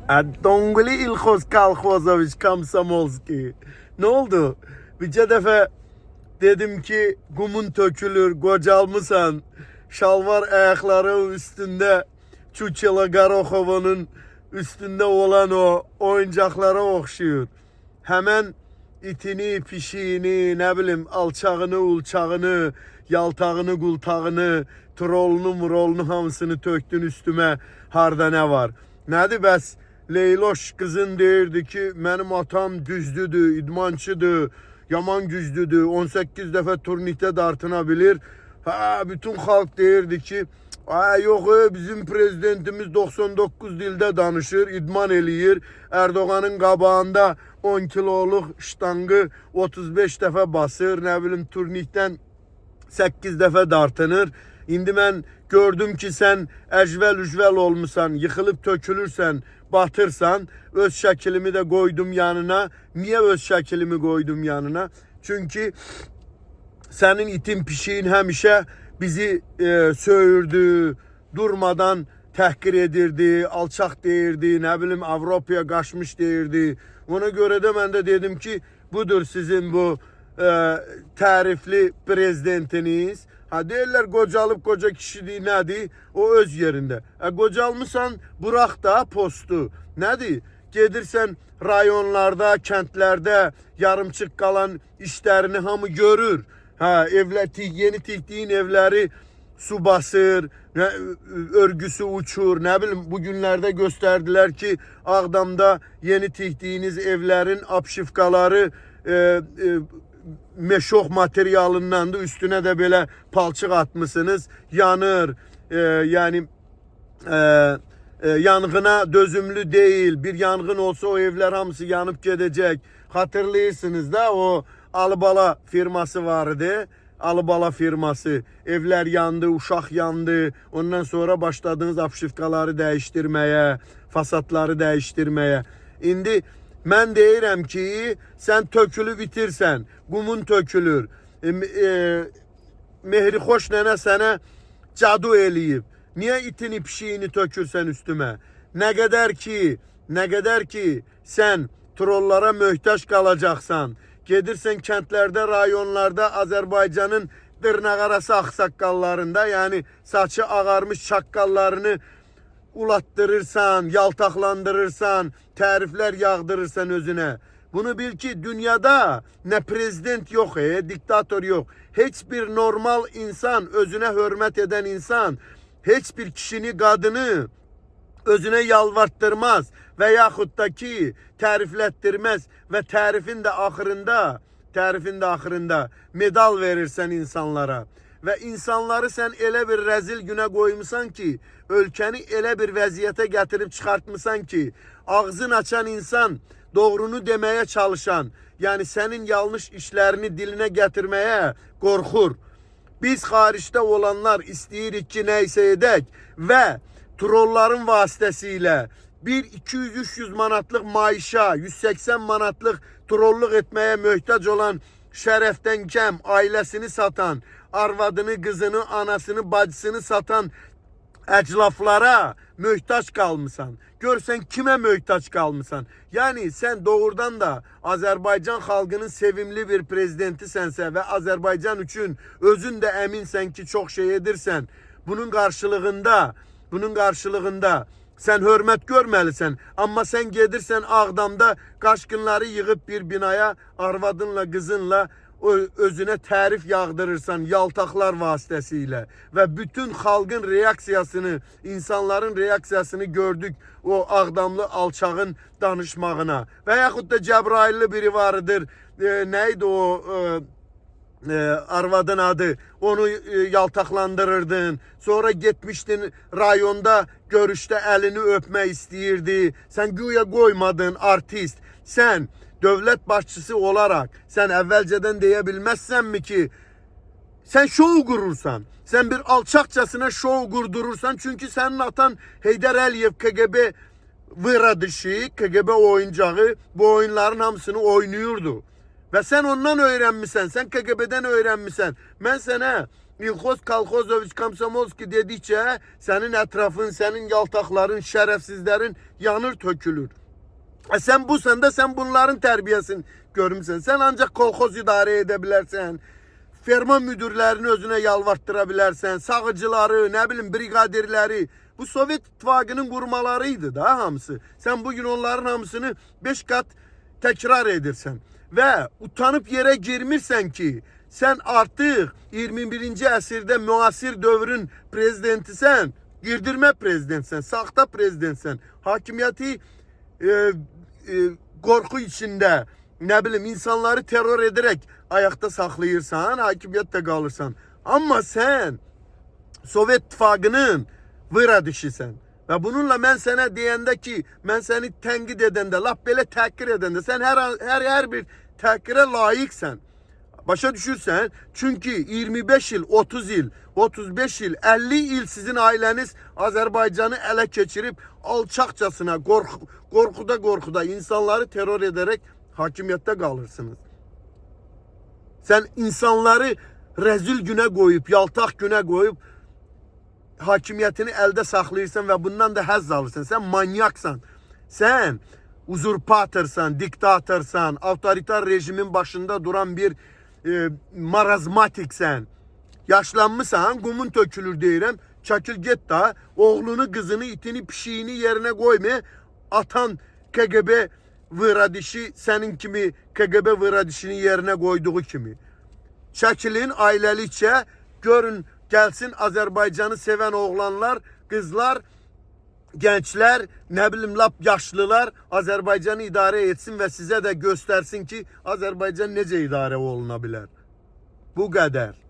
Donguli İlhoz Kalhozoviç Komsomolski. Ne oldu? Bir defa dedim ki gumun tökülür, kocalmışsan, şalvar ayakları üstünde Çuçela Garokhova'nın üstünde olan o oyuncaklara okşuyor. Hemen itini, pişiğini, ne bileyim alçağını, ulçağını, yaltağını, gultağını, trollunu, murolunu hamısını töktün üstüme. Harda ne var? Nedir bəs? Leyloş kızın deyirdi ki, benim atam güzdüdür, idmançıdır, yaman güzdüdür, 18 defa turnite dartınabilir. Ha, bütün halk deyirdi ki, yok bizim prezidentimiz 99 dilde danışır, idman eləyir. Erdoğan'ın qabağında 10 kiloluk ştangı 35 defa basır, ne bileyim turnikten 8 defa dartınır. İndi ben gördüm ki sen ecvel olmuşsan, yıkılıp tökülürsen, batırsan, öz şəkilimi de koydum yanına. Niye öz şəkilimi koydum yanına? Çünkü senin itin pişiğin hemişe bizi söğürdü, durmadan təhqir edirdi, alçaq deyirdi, ne bileyim Avrupa'ya kaçmış deyirdi. Ona göre de ben de dedim ki budur sizin bu tarifli prezidentiniz. Ha deyirlər qocalıp koca kişiliği nədir? O öz yerinde. Qocalmışsan bırak da postu. Nədir? Gedirsən rayonlarda, kentlerde yarımçıq kalan işlerini hamı görür. Ha yeni tiktiğin evleri su basır, örgüsü uçur. Ne bileyim bugünlerde gösterdiler ki Ağdam'da yeni tiktiğiniz evlerin apşifkaları meşok materyalından da üstüne de böyle palçık atmışsınız. Yanır. Yani yangına dözümlü değil. Bir yangın olsa o evler hamısı yanıp gidecek. Hatırlıyorsunuz da o Alıbala firması vardı. Alıbala firması. Evler yandı, uşaq yandı. Ondan sonra başladınız apşifkaları değiştirmeye, fasatları değiştirmeye. İndi mən deyirəm ki, sen tökülü bitirsən, qumun tökülür. Mehrihoş nənə sənə cadu eləyib. Niye itini pişiğini tökürsen üstüme? Ne kadar ki sen trollara möhtaç kalacaksan, gedirsen kentlerde, rayonlarda Azerbaycan'ın dırnak arası aksakallarında, yani saçı ağarmış çakkallarını ulattırırsan, yaltaklandırırsan, tarifler yağdırırsan özüne. Bunu bil ki dünyada ne prezident yok, diktatör yok. Hiçbir normal insan, özüne hürmet eden insan, hiçbir kişini, kadını özüne yalvarttırmaz veyahut da ki tariflettirmez ve tarifin de ahırında medal verirsen insanlara ve insanları sen ele bir rezil güne koymuşsan ki, ülkeni ele bir vaziyete getirip çıkartmışsan ki, ağzın açan insan, doğrunu demeye çalışan, yani senin yanlış işlerini diline getirmeye korkur. Biz hariçte olanlar isteyirik ki neyse edek ve trolların vasıtasıyla 200-300 manatlık maaşa, 180 manatlık trolluk etmeye mühtaç olan şereften kem, ailesini satan, arvadını, kızını, anasını, bacısını satan eclaflara mühtaç kalmışsan. Görsen kime mühtaç kalmışsan. Yani sen doğrudan da Azerbaycan halkının sevimli bir prezidenti sense ve Azerbaycan için özün de eminsen ki çok şey edirsen. Bunun karşılığında sen hürmet görmelisin. Ama sen gedirsen Ağdam'da kaşkınları yığıp bir binaya arvadınla, kızınla özüne tarif yağdırırsan yaltaklar vasıtasıyla ve bütün halkın reaksiyasını, insanların reaksiyasını gördük o Ağdamlı alçağın danışmağına. Veyahut da Cebrailli biri vardır. Neydi o arvadın adı? Onu yaltaklandırırdın. Sonra gitmiştin rayonda görüşte elini öpme isteyirdi. Sen güya koymadın artist. Sen devlet başçısı olarak sen evvelceden diyebilmezsen mi ki sen şov kurursan, sen bir alçakçasına şov kurdurursan, çünkü senin atan Heydər Əliyev KGB vıra dışı, KGB oyuncağı bu oyunların hamısını oynuyordu. Ve sen ondan öğrenmişsen, sen KGB'den öğrenmişsen. Ben sana İlhoz Kalhozoviç Komsomolski dedikçe senin etrafın, senin yaltakların, şerefsizlerin yanır tökülür. Sen busan da sen bunların terbiyesini görmüşsən. Sen ancak kolhoz idare edebilirsen, ferma müdürlerini özüne yalvarttırabilərsən, sağıcıları, ne bileyim brigadirleri. Bu Sovyet İttifakı'nın kurmalarıydı da hamısı. Sen bugün onların hamısını 5 kat tekrar edirsən. Ve utanıp yere girmirsən ki, sen artık 21. əsrdə müasir dövrün prezidentisen, girdirme prezidentsen, saxta prezidentsen, hakimiyeti korku içinde, ne bileyim insanları terör ederek ayakta saklayırsan, hakimiyette kalırsan. Ama sen Sovyet İttifakı'nın vıra dişisən. Ve bununla ben sana diyende ki, ben seni tenkit edende, laf belə təhqir edende, sen her bir təhqirə layıksan. Başa düşürsen, çünkü 25 yıl, 30 yıl, 35 yıl, 50 yıl sizin aileniz Azerbaycan'ı ele geçirip alçakçasına, korkuda insanları terör ederek hakimiyette kalırsınız. Sen insanları rezil güne koyup, yaltak güne koyup hakimiyetini elde saxlayırsan ve bundan da həzz alırsan. Sen manyaksan. Sen uzurpatorsan, diktatorsan, otoriter rejimin başında duran bir marazmatiksen. Yaşlanmışsan, kumun tökülür deyirəm. Çəkil get da, oğlunu, kızını, itini, pişiğini yerine koyma. Atan KGB vıradişi senin kimi KGB vıradişinin yerine koyduğu kimi. Çəkilin ailəlikcə, görün gelsin Azerbaycan'ı seven oğlanlar, kızlar, gençler, ne bileyim lap yaşlılar Azerbaycan'ı idare etsin ve size de göstersin ki Azerbaycan nece idare olunabilir. Bu kadar.